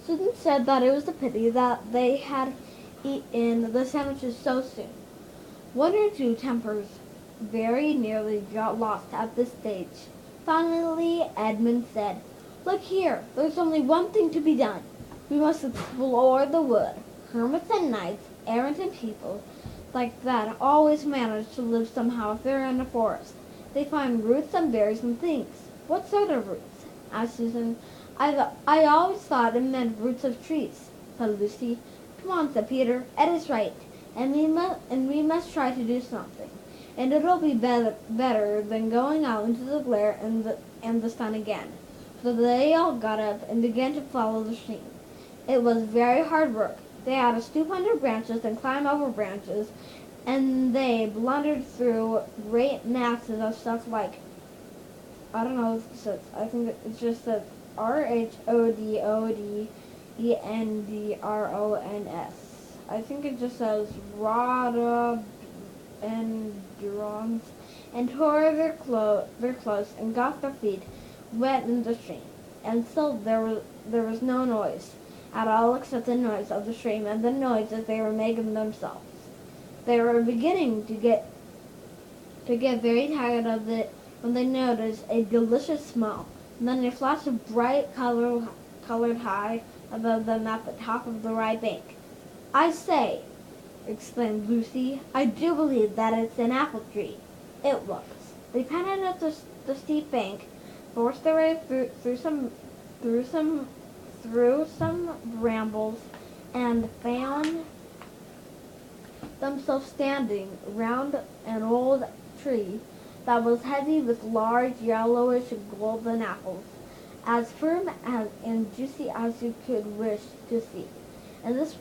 Susan said that it was a pity that they had eaten the sandwiches so soon. One or two tempers very nearly got lost at this stage. Finally, Edmund said, "Look here, there's only one thing to be done. We must explore the wood. Hermits and knights, errant and people like that always manage to live somehow if they're in a forest. They find roots and berries and things." "What sort of roots?" asked Susan. I always thought it meant roots of trees," said Lucy. "Come on," said Peter. "Ed is right, and we must try to do something. And it'll be better than going out into the glare and the sun again." So they all got up and began to follow the stream. It was very hard work. They had to stoop under branches and climb over branches, and they blundered through great masses of stuff like, I don't know if it says, I think it's just that rhododendrons. I think it just says rhododendrons, and tore their clothes and got their feet wet in the stream. And still there was no noise at all except the noise of the stream and the noises they were making themselves. They were beginning to get very tired of it when they noticed a delicious smell, and then a flash of bright colored high above them at the top of the right bank. "I say," exclaimed Lucy, "I do believe that it's an apple tree." It was. They panted up the steep bank, forced their way through some brambles, and found themselves standing round an old tree that was heavy with large yellowish golden apples, as firm and juicy as you could wish to see. And this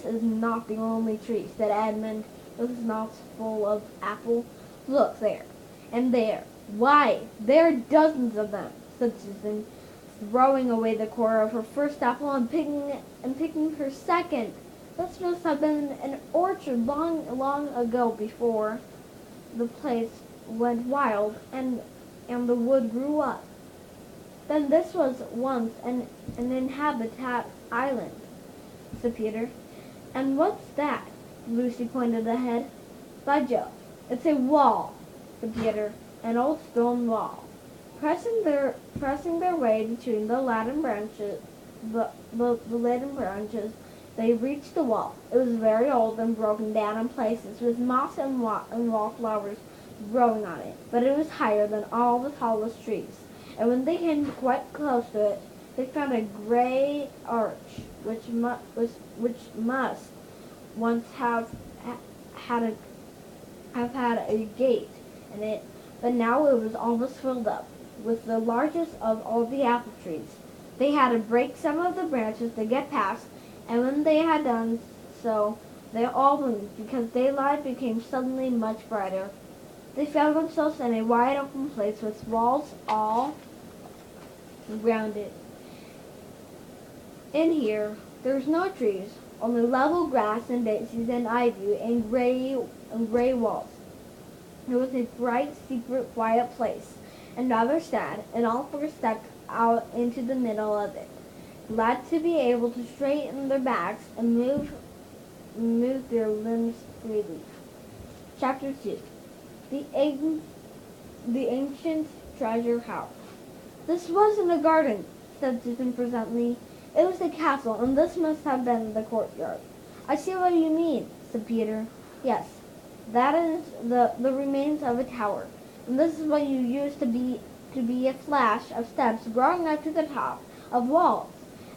is not the only tree," said Edmund, with his mouth full of apple. "Look there, and there. Why, there are dozens of them," said Susan, throwing away the core of her first apple and picking her second. "This must have been an orchard long ago before the place went wild and the wood grew up. Then this was once an inhabited island," said Peter. "And what's that?" Lucy pointed ahead. "By Jove, it's a wall," said Peter. "An old stone wall." Pressing their way between the laden branches, they reached the wall. It was very old and broken down in places, with moss and wallflowers growing on it, but it was higher than all the tallest trees. And when they came quite close to it, they found a great arch, which must once have had a gate in it, but now it was almost filled up with the largest of all the apple trees. They had to break some of the branches to get past, and when they had done so, they all blinked because daylight became suddenly much brighter. They found themselves in a wide open place with walls all round it. In here, there was no trees, only level grass and daisies and ivy and gray walls. It was a bright, secret, quiet place, and rather sad, and all four stepped out into the middle of it, glad to be able to straighten their backs and move their limbs freely. Chapter 2. The Ancient Treasure House. "This wasn't a garden," said Susan presently. "It was a castle, and this must have been the courtyard." "I see what you mean," said Peter. "Yes, that is the remains of a tower, and this is what you used to be a flash of steps growing up to the top of walls.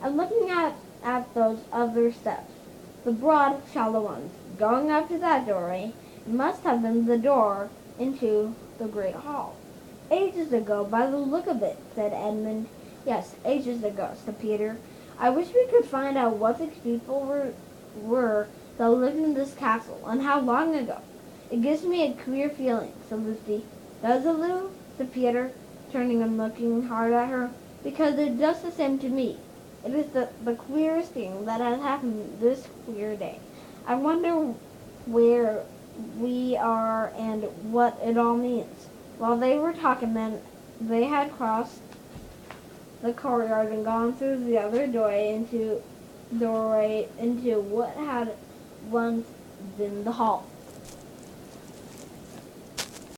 And looking at those other steps, the broad, shallow ones, going up to that doorway, it must have been the door into the great hall." "Ages ago, by the look of it," said Edmund. "Yes, ages ago," said Peter. "I wish we could find out what the people were that lived in this castle, and how long ago. It gives me a queer feeling," said Lucy. "Does it, Lou?" said Peter, turning and looking hard at her. "Because it does the same to me. It is the queerest thing that has happened this queer day. I wonder where we are and what it all means." While they were talking, then they had crossed the courtyard and gone through the other doorway into what had once been the hall.